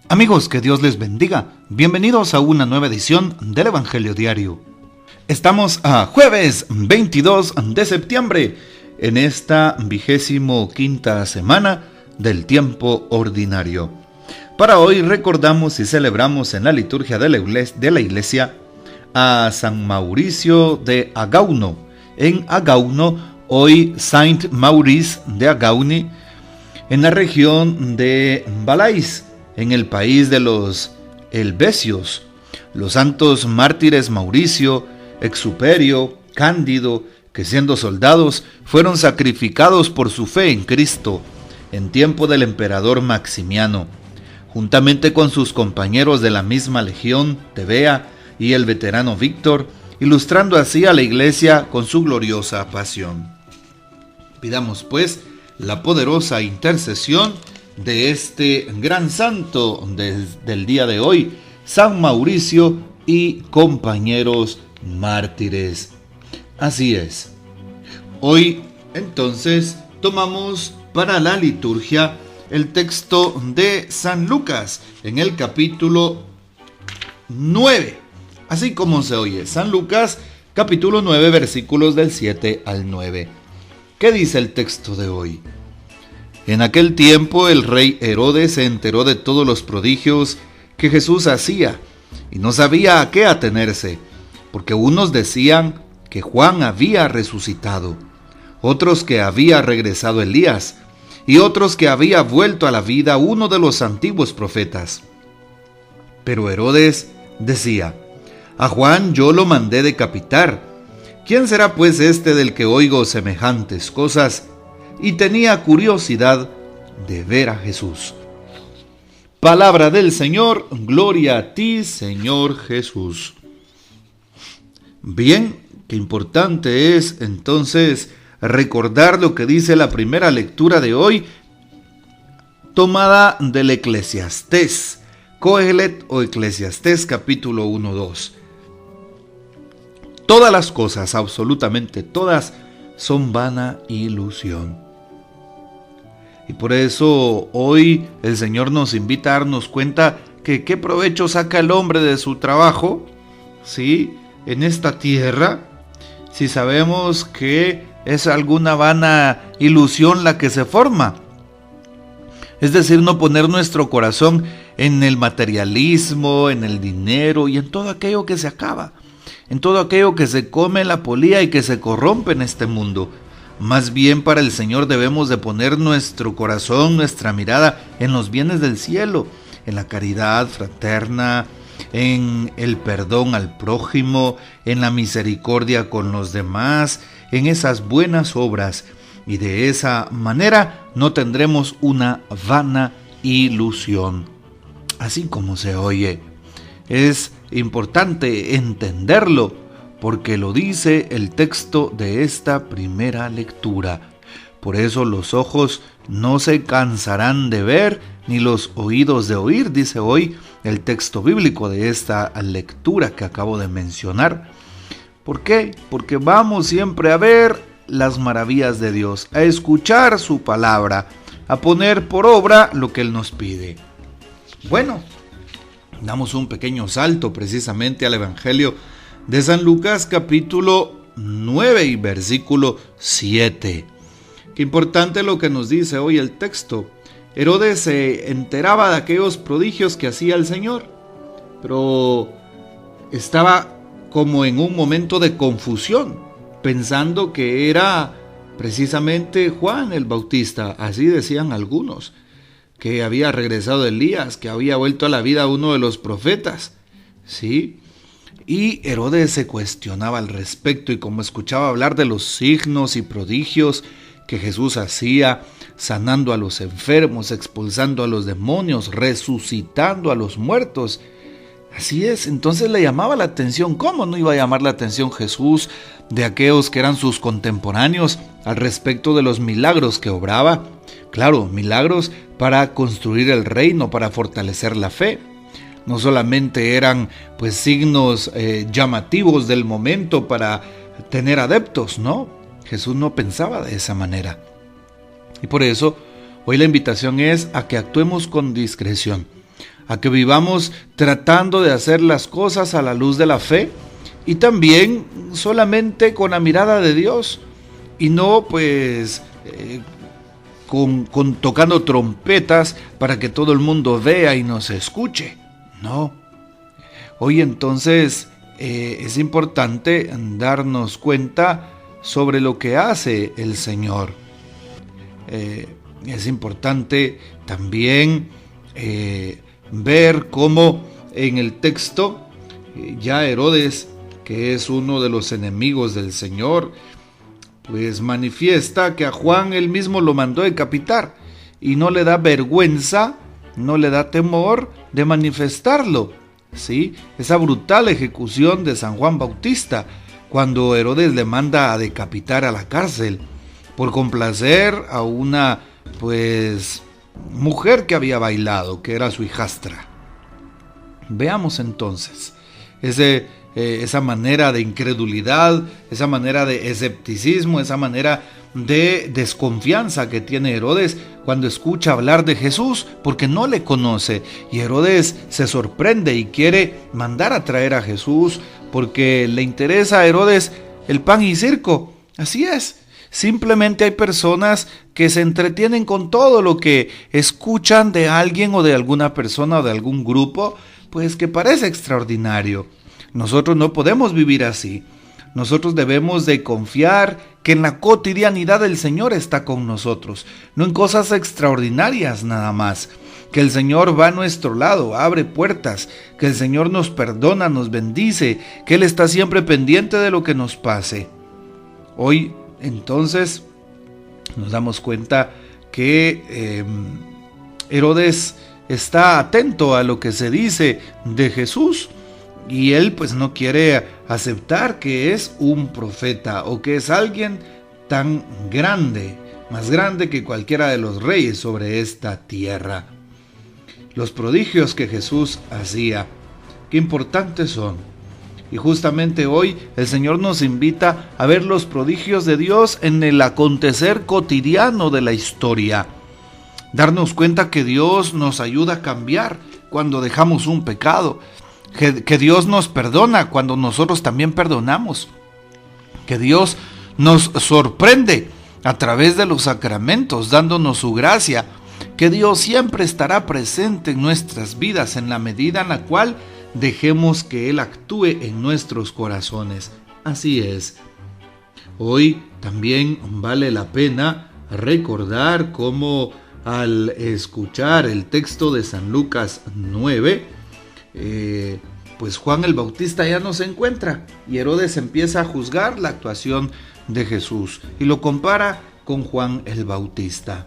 Amigos, que Dios les bendiga. Bienvenidos a una nueva edición del Evangelio Diario. Estamos a jueves 22 de septiembre, en esta 25ª semana del tiempo ordinario. Para hoy recordamos y celebramos en la liturgia de la iglesia a San Mauricio de Agauno. En Agauno, hoy Saint Maurice de Agauni, en la región de Valais, en el país de los Helvecios. Los santos mártires Mauricio, Exuperio, Cándido, que siendo soldados fueron sacrificados por su fe en Cristo en tiempo del emperador Maximiano, juntamente con sus compañeros de la misma legión, Tebea y el veterano Víctor, ilustrando así a la iglesia con su gloriosa pasión. Pidamos pues la poderosa intercesión de este gran santo del día de hoy, San Mauricio y compañeros mártires. Así es. Hoy entonces tomamos para la liturgia el texto de San Lucas en el capítulo 9. Así como se oye, San Lucas capítulo 9 versículos del 7 al 9. ¿Qué dice el texto de hoy? En aquel tiempo el rey Herodes se enteró de todos los prodigios que Jesús hacía y no sabía a qué atenerse, porque unos decían que Juan había resucitado, otros que había regresado Elías y otros que había vuelto a la vida uno de los antiguos profetas. Pero Herodes decía: a Juan yo lo mandé decapitar. ¿Quién será pues este del que oigo semejantes cosas? Y tenía curiosidad de ver a Jesús. Palabra del Señor, gloria a ti, Señor Jesús. Bien, qué importante es entonces recordar lo que dice la primera lectura de hoy, tomada del Eclesiastés, Coelet o Eclesiastés capítulo 1-2. Todas las cosas, absolutamente todas, son vana ilusión. Y por eso hoy el Señor nos invita a darnos cuenta que qué provecho saca el hombre de su trabajo, ¿sí?, en esta tierra, si sabemos que es alguna vana ilusión la que se forma. Es decir, no poner nuestro corazón en el materialismo, en el dinero y en todo aquello que se acaba, en todo aquello que se come la polilla y que se corrompe en este mundo. Más bien para el Señor debemos de poner nuestro corazón, nuestra mirada en los bienes del cielo, en la caridad fraterna, en el perdón al prójimo, en la misericordia con los demás, en esas buenas obras. Y de esa manera no tendremos una vana ilusión. Así como se oye, es importante entenderlo, porque lo dice el texto de esta primera lectura. Por eso los ojos no se cansarán de ver, ni los oídos de oír, dice hoy el texto bíblico de esta lectura que acabo de mencionar. ¿Por qué? Porque vamos siempre a ver las maravillas de Dios, a escuchar su palabra, a poner por obra lo que Él nos pide. Bueno, damos un pequeño salto precisamente al Evangelio de San Lucas capítulo 9 y versículo 7. Qué importante lo que nos dice hoy el texto. Herodes se enteraba de aquellos prodigios que hacía el Señor, pero estaba como en un momento de confusión, pensando que era precisamente Juan el Bautista, así decían algunos, que había regresado Elías, que había vuelto a la vida uno de los profetas, ¿sí? Y Herodes se cuestionaba al respecto, y como escuchaba hablar de los signos y prodigios que Jesús hacía, sanando a los enfermos, expulsando a los demonios, resucitando a los muertos, así es, entonces le llamaba la atención. ¿Cómo no iba a llamar la atención Jesús de aquellos que eran sus contemporáneos al respecto de los milagros que obraba? Claro, milagros para construir el reino, para fortalecer la fe. No solamente eran pues signos llamativos del momento para tener adeptos, no. Jesús no pensaba de esa manera. Y por eso hoy la invitación es a que actuemos con discreción, a que vivamos tratando de hacer las cosas a la luz de la fe y también solamente con la mirada de Dios y no pues con tocando trompetas para que todo el mundo vea y nos escuche. No. Hoy entonces es importante darnos cuenta sobre lo que hace el Señor. Es importante también ver cómo en el texto ya Herodes, que es uno de los enemigos del Señor, pues manifiesta que a Juan él mismo lo mandó decapitar y no le da vergüenza, no le da temor de manifestarlo, ¿sí? Esa brutal ejecución de San Juan Bautista, cuando Herodes le manda a decapitar a la cárcel por complacer a una pues mujer que había bailado, que era su hijastra. Veamos entonces esa manera de incredulidad, esa manera de escepticismo, esa manera de desconfianza que tiene Herodes cuando escucha hablar de Jesús, porque no le conoce. Y Herodes se sorprende y quiere mandar a traer a Jesús porque le interesa a Herodes el pan y circo. Así es. Simplemente hay personas que se entretienen con todo lo que escuchan de alguien o de alguna persona o de algún grupo, pues que parece extraordinario. Nosotros no podemos vivir así. Nosotros debemos de confiar que en la cotidianidad el Señor está con nosotros, no en cosas extraordinarias nada más. Que el Señor va a nuestro lado, abre puertas, que el Señor nos perdona, nos bendice, que Él está siempre pendiente de lo que nos pase. Hoy, entonces, nos damos cuenta que Herodes está atento a lo que se dice de Jesús. Y él pues no quiere aceptar que es un profeta o que es alguien tan grande, más grande que cualquiera de los reyes sobre esta tierra. Los prodigios que Jesús hacía, qué importantes son. Y justamente hoy el Señor nos invita a ver los prodigios de Dios en el acontecer cotidiano de la historia. Darnos cuenta que Dios nos ayuda a cambiar cuando dejamos un pecado. Que Dios nos perdona cuando nosotros también perdonamos. Que Dios nos sorprende a través de los sacramentos, dándonos su gracia. Que Dios siempre estará presente en nuestras vidas en la medida en la cual dejemos que Él actúe en nuestros corazones. Así es. Hoy también vale la pena recordar cómo al escuchar el texto de San Lucas 9, pues Juan el Bautista ya no se encuentra y Herodes empieza a juzgar la actuación de Jesús y lo compara con Juan el Bautista.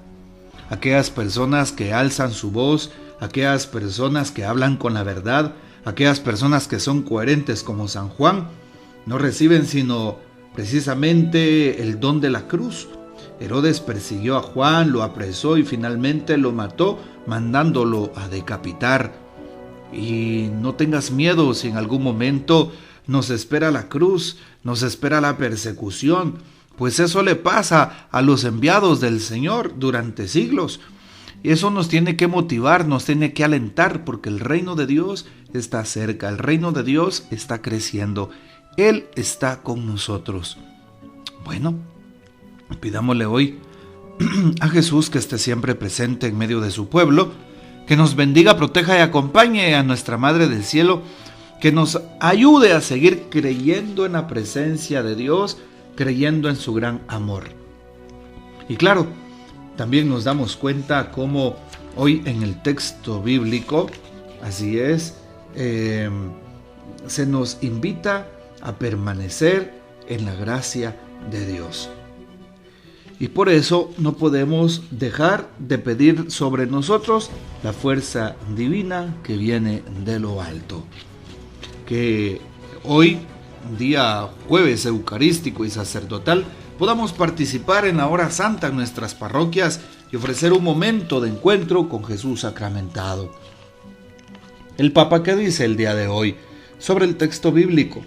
Aquellas personas que alzan su voz, aquellas personas que hablan con la verdad, aquellas personas que son coherentes como San Juan, no reciben sino precisamente el don de la cruz. Herodes persiguió a Juan, lo apresó y finalmente lo mató, mandándolo a decapitar. Y no tengas miedo si en algún momento nos espera la cruz, nos espera la persecución, pues eso le pasa a los enviados del Señor durante siglos. Y eso nos tiene que motivar, nos tiene que alentar, porque el reino de Dios está cerca, el reino de Dios está creciendo, Él está con nosotros. Bueno, pidámosle hoy a Jesús que esté siempre presente en medio de su pueblo, que nos bendiga, proteja y acompañe a nuestra Madre del Cielo, que nos ayude a seguir creyendo en la presencia de Dios, creyendo en su gran amor. Y claro, también nos damos cuenta cómo hoy en el texto bíblico, así es, se nos invita a permanecer en la gracia de Dios. Y por eso no podemos dejar de pedir sobre nosotros la fuerza divina que viene de lo alto. Que hoy, día jueves eucarístico y sacerdotal, podamos participar en la hora santa en nuestras parroquias y ofrecer un momento de encuentro con Jesús sacramentado. El Papa, ¿qué dice el día de hoy sobre el texto bíblico?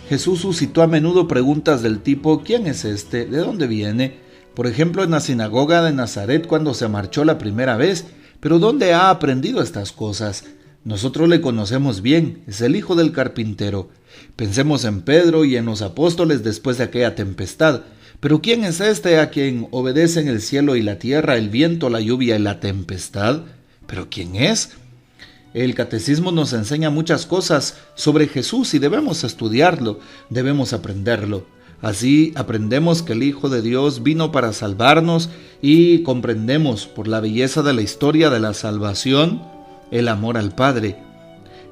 Jesús suscitó a menudo preguntas del tipo: ¿quién es este? ¿De dónde viene? Por ejemplo, en la sinagoga de Nazaret cuando se marchó la primera vez. ¿Pero dónde ha aprendido estas cosas? Nosotros le conocemos bien, es el hijo del carpintero. Pensemos en Pedro y en los apóstoles después de aquella tempestad. Pero ¿quién es este a quien obedecen el cielo y la tierra, el viento, la lluvia y la tempestad? ¿Pero quién es? El catecismo nos enseña muchas cosas sobre Jesús y debemos estudiarlo, debemos aprenderlo. Así aprendemos que el Hijo de Dios vino para salvarnos y comprendemos por la belleza de la historia de la salvación el amor al Padre.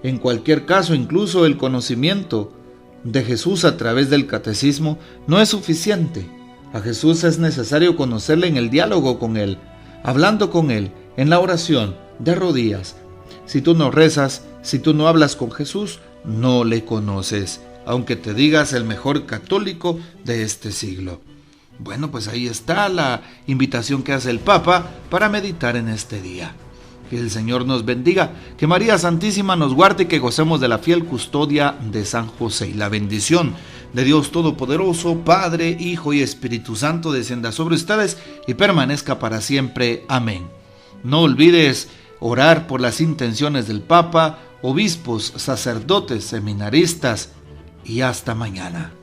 En cualquier caso, incluso el conocimiento de Jesús a través del catecismo no es suficiente. A Jesús es necesario conocerle en el diálogo con Él, hablando con Él, en la oración, de rodillas. Si tú no rezas, si tú no hablas con Jesús, no le conoces, aunque te digas el mejor católico de este siglo. Bueno, pues ahí está la invitación que hace el Papa para meditar en este día. Que el Señor nos bendiga, que María Santísima nos guarde y que gocemos de la fiel custodia de San José. Y la bendición de Dios Todopoderoso, Padre, Hijo y Espíritu Santo descienda sobre ustedes y permanezca para siempre. Amén. No olvides orar por las intenciones del Papa, obispos, sacerdotes, seminaristas y hasta mañana.